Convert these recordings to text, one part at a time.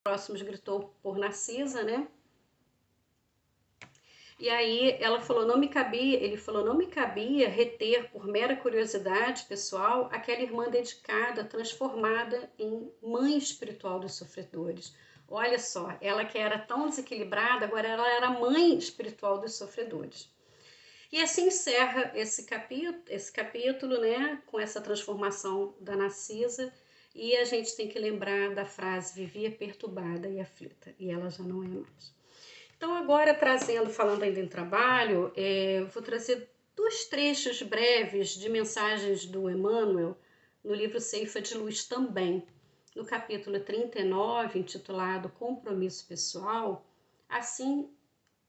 próximos gritou por Narcisa, né? E aí ela falou, ele falou, não me cabia reter por mera curiosidade pessoal aquela irmã dedicada, transformada em mãe espiritual dos sofredores. Olha só, ela que era tão desequilibrada, agora ela era mãe espiritual dos sofredores. E assim encerra esse capítulo, né, com essa transformação da Narcisa, e a gente tem que lembrar da frase, vivia perturbada e aflita, e ela já não é mais. Então agora falando ainda em trabalho, vou trazer 2 trechos breves de mensagens do Emmanuel no livro Ceifa de Luz também. No capítulo 39, intitulado Compromisso Pessoal, assim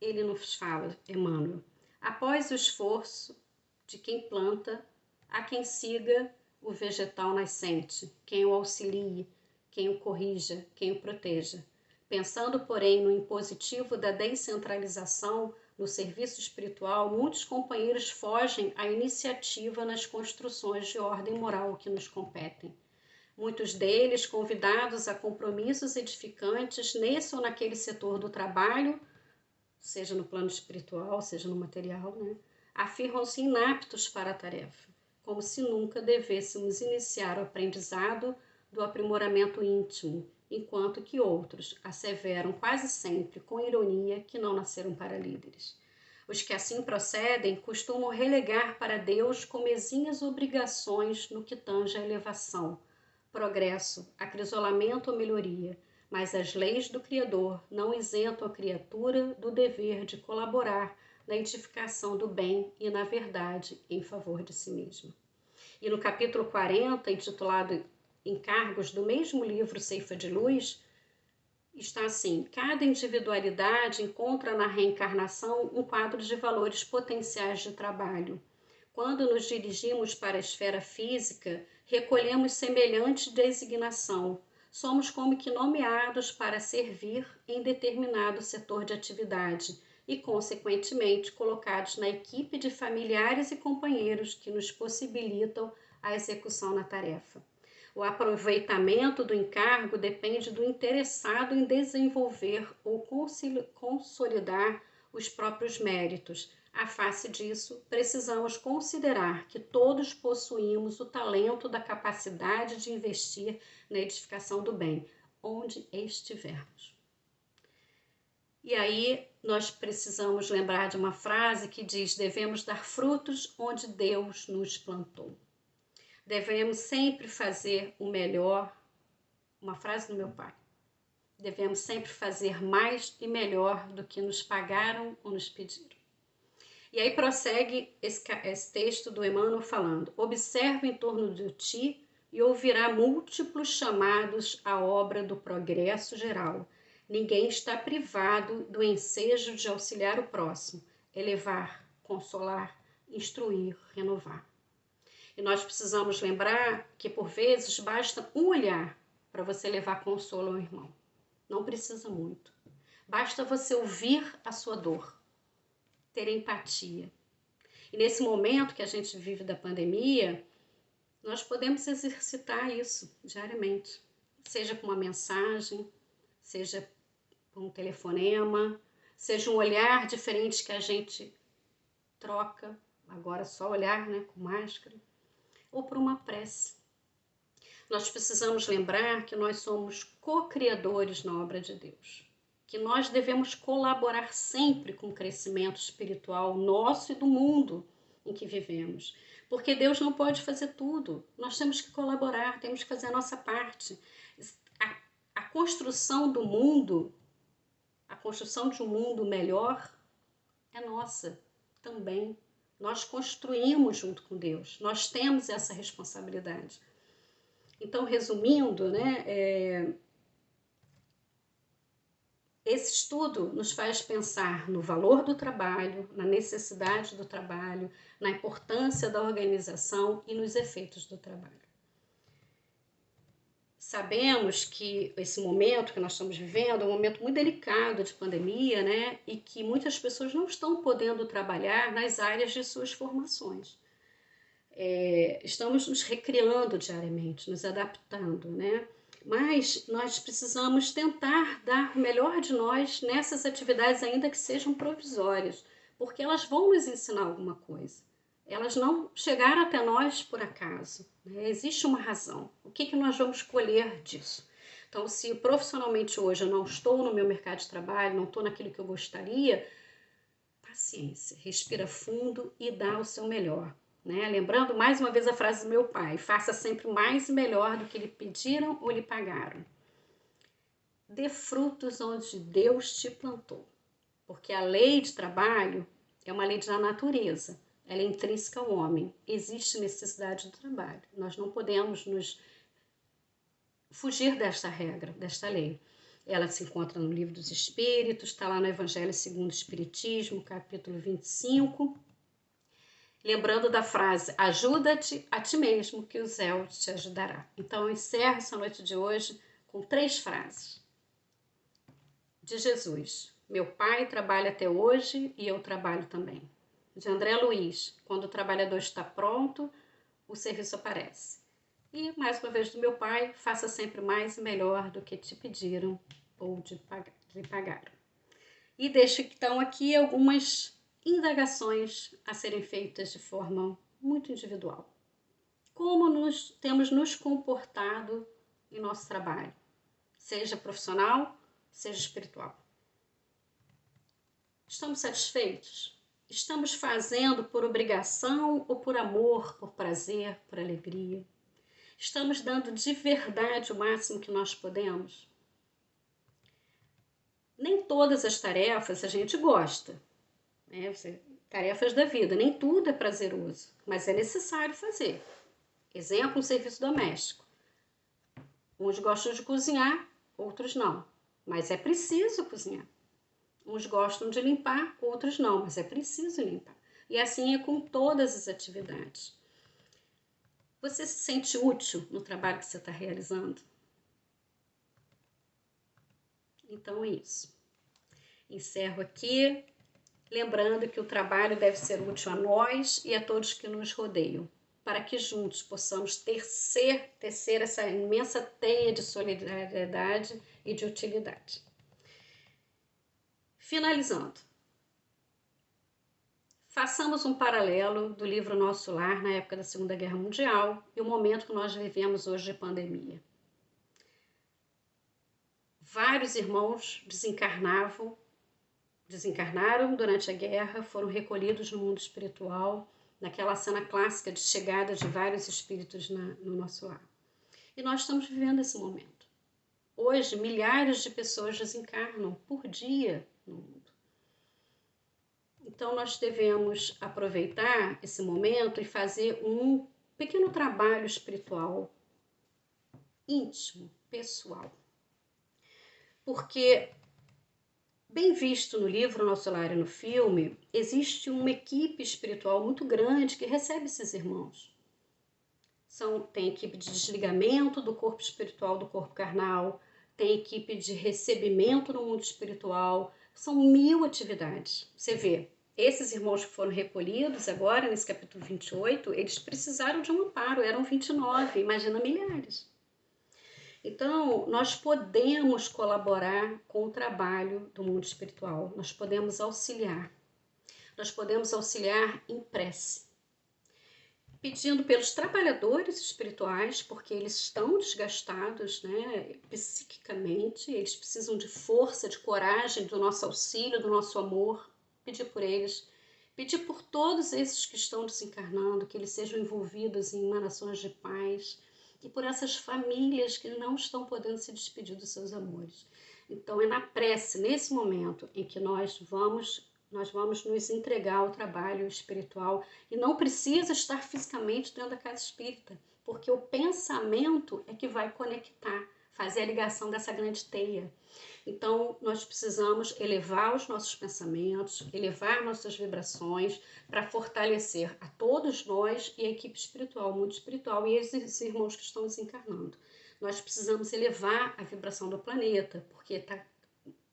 ele nos fala, Emmanuel, após o esforço de quem planta, há quem siga o vegetal nascente, quem o auxilie, quem o corrija, quem o proteja. Pensando, porém, no impositivo da descentralização no serviço espiritual, muitos companheiros fogem à iniciativa nas construções de ordem moral que nos competem. Muitos deles, convidados a compromissos edificantes nesse ou naquele setor do trabalho, seja no plano espiritual, seja no material, né, afirmam-se inaptos para a tarefa, como se nunca devêssemos iniciar o aprendizado do aprimoramento íntimo, enquanto que outros asseveram quase sempre com ironia que não nasceram para líderes. Os que assim procedem costumam relegar para Deus comezinhas obrigações no que tange à elevação, progresso, acrisolamento ou melhoria, mas as leis do Criador não isentam a criatura do dever de colaborar na edificação do bem e na verdade em favor de si mesma. E no capítulo 40, intitulado Encargos, do mesmo livro Ceifa de Luz, está assim, cada individualidade encontra na reencarnação um quadro de valores potenciais de trabalho. Quando nos dirigimos para a esfera física, recolhemos semelhante designação. Somos como que nomeados para servir em determinado setor de atividade e, consequentemente, colocados na equipe de familiares e companheiros que nos possibilitam a execução na tarefa. O aproveitamento do encargo depende do interessado em desenvolver ou consolidar os próprios méritos. À face disso, precisamos considerar que todos possuímos o talento da capacidade de investir na edificação do bem, onde estivermos. E aí nós precisamos lembrar de uma frase que diz: devemos dar frutos onde Deus nos plantou. Devemos sempre fazer o melhor, uma frase do meu pai. Devemos sempre fazer mais e melhor do que nos pagaram ou nos pediram. E aí prossegue esse texto do Emmanuel falando: observa em torno de ti e ouvirá múltiplos chamados à obra do progresso geral. Ninguém está privado do ensejo de auxiliar o próximo, elevar, consolar, instruir, renovar. E nós precisamos lembrar que, por vezes, basta um olhar para você levar consolo ao irmão. Não precisa muito. Basta você ouvir a sua dor, ter empatia. E nesse momento que a gente vive da pandemia, nós podemos exercitar isso diariamente. Seja com uma mensagem, seja com um telefonema, seja um olhar diferente que a gente troca, agora só olhar, né, com máscara, ou por uma prece. Nós precisamos lembrar que nós somos co-criadores na obra de Deus, que nós devemos colaborar sempre com o crescimento espiritual nosso e do mundo em que vivemos, porque Deus não pode fazer tudo, nós temos que colaborar, temos que fazer a nossa parte. A construção do mundo, a construção de um mundo melhor é nossa também. Nós construímos junto com Deus, nós temos essa responsabilidade. Então, resumindo, né, esse estudo nos faz pensar no valor do trabalho, na necessidade do trabalho, na importância da organização e nos efeitos do trabalho. Sabemos que esse momento que nós estamos vivendo é um momento muito delicado de pandemia, né? E que muitas pessoas não estão podendo trabalhar nas áreas de suas formações. Estamos nos recriando diariamente, nos adaptando, né? Mas nós precisamos tentar dar o melhor de nós nessas atividades, ainda que sejam provisórias, porque elas vão nos ensinar alguma coisa. Elas não chegaram até nós por acaso, né? Existe uma razão. O que nós vamos colher disso? Então, se profissionalmente hoje eu não estou no meu mercado de trabalho, não estou naquilo que eu gostaria, paciência, respira fundo e dá o seu melhor. Né? Lembrando mais uma vez a frase do meu pai: faça sempre mais e melhor do que lhe pediram ou lhe pagaram. Dê frutos onde Deus te plantou, porque a lei de trabalho é uma lei da natureza, ela é intrínseca ao homem, existe necessidade do trabalho, nós não podemos nos fugir desta regra, desta lei. Ela se encontra no Livro dos Espíritos, está lá no Evangelho segundo o Espiritismo, capítulo 25. Lembrando da frase, ajuda-te a ti mesmo, que o Zéu te ajudará. Então, eu encerro essa noite de hoje com 3 frases de Jesus. Meu pai trabalha até hoje e eu trabalho também. De André Luiz, quando o trabalhador está pronto, o serviço aparece. E, mais uma vez, do meu pai, faça sempre mais e melhor do que te pediram ou lhe pagaram. E deixo, então, aqui algumas indagações a serem feitas de forma muito individual. Como temos nos comportado em nosso trabalho, seja profissional, seja espiritual? Estamos satisfeitos? Estamos fazendo por obrigação ou por amor, por prazer, por alegria? Estamos dando de verdade o máximo que nós podemos? Nem todas as tarefas a gente gosta, né? Tarefas da vida, nem tudo é prazeroso, mas é necessário fazer. Exemplo, um serviço doméstico. Uns gostam de cozinhar, outros não, mas é preciso cozinhar. Uns gostam de limpar, outros não, mas é preciso limpar. E assim é com todas as atividades. Você se sente útil no trabalho que você está realizando? Então é isso. Encerro aqui, lembrando que o trabalho deve ser útil a nós e a todos que nos rodeiam, para que juntos possamos tecer essa imensa teia de solidariedade e de utilidade. Finalizando, façamos um paralelo do livro Nosso Lar na época da Segunda Guerra Mundial e o momento que nós vivemos hoje de pandemia. Vários irmãos desencarnaram durante a guerra, foram recolhidos no mundo espiritual, naquela cena clássica de chegada de vários espíritos no nosso lar. E nós estamos vivendo esse momento. Hoje, milhares de pessoas desencarnam por dia no mundo. Então, nós devemos aproveitar esse momento e fazer um pequeno trabalho espiritual, íntimo, pessoal. Porque, bem visto no livro Nosso Lar e no filme, existe uma equipe espiritual muito grande que recebe esses irmãos. Tem equipe de desligamento do corpo espiritual do corpo carnal, tem equipe de recebimento no mundo espiritual, são 1000 atividades. Você vê, esses irmãos que foram recolhidos agora, nesse capítulo 28, eles precisaram de um amparo, eram 29, imagina milhares. Então, nós podemos colaborar com o trabalho do mundo espiritual, nós podemos auxiliar em prece, pedindo pelos trabalhadores espirituais, porque eles estão desgastados, né, psiquicamente, eles precisam de força, de coragem, do nosso auxílio, do nosso amor, pedir por eles, pedir por todos esses que estão desencarnando, que eles sejam envolvidos em emanações de paz, e por essas famílias que não estão podendo se despedir dos seus amores. Então é na prece, nesse momento, em que nós vamos nos entregar ao trabalho espiritual e não precisa estar fisicamente dentro da casa espírita, porque o pensamento é que vai conectar, fazer a ligação dessa grande teia. Então, nós precisamos elevar os nossos pensamentos, elevar nossas vibrações para fortalecer a todos nós e a equipe espiritual, o mundo espiritual e esses irmãos que estão desencarnando. Nós precisamos elevar a vibração do planeta, porque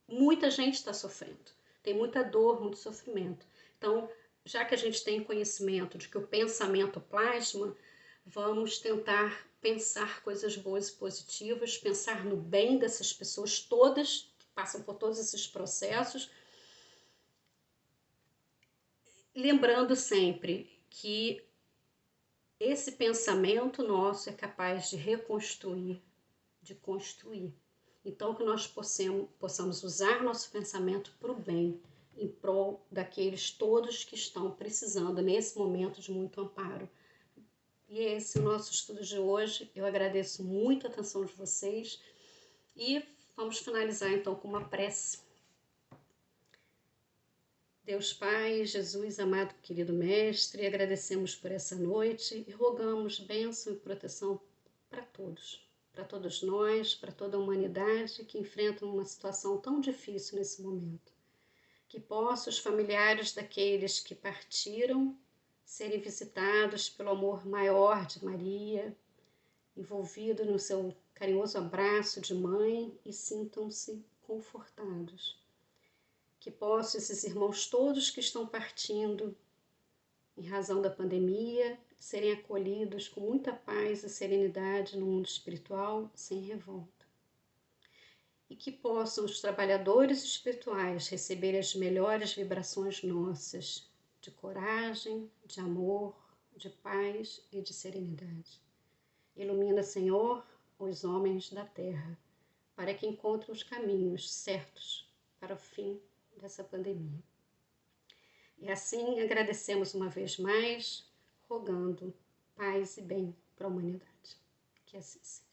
muita gente está sofrendo, tem muita dor, muito sofrimento. Então, já que a gente tem conhecimento de que o pensamento plasma, vamos tentar pensar coisas boas e positivas, pensar no bem dessas pessoas todas que passam por todos esses processos, lembrando sempre que esse pensamento nosso é capaz de reconstruir, de construir. Então, que nós possamos usar nosso pensamento para o bem, em prol daqueles todos que estão precisando nesse momento de muito amparo. E esse é o nosso estudo de hoje. Eu agradeço muito a atenção de vocês e vamos finalizar então com uma prece. Deus Pai, Jesus, amado querido Mestre, agradecemos por essa noite e rogamos bênção e proteção para todos nós, para toda a humanidade que enfrenta uma situação tão difícil nesse momento. Que possam os familiares daqueles que partiram serem visitados pelo amor maior de Maria, envolvido no seu carinhoso abraço de mãe e sintam-se confortados. Que possam esses irmãos todos que estão partindo em razão da pandemia serem acolhidos com muita paz e serenidade no mundo espiritual, sem revolta. E que possam os trabalhadores espirituais receber as melhores vibrações nossas, de coragem, de amor, de paz e de serenidade. Ilumina, Senhor, os homens da terra, para que encontrem os caminhos certos para o fim dessa pandemia. E assim agradecemos uma vez mais, rogando paz e bem para a humanidade. Que assim seja.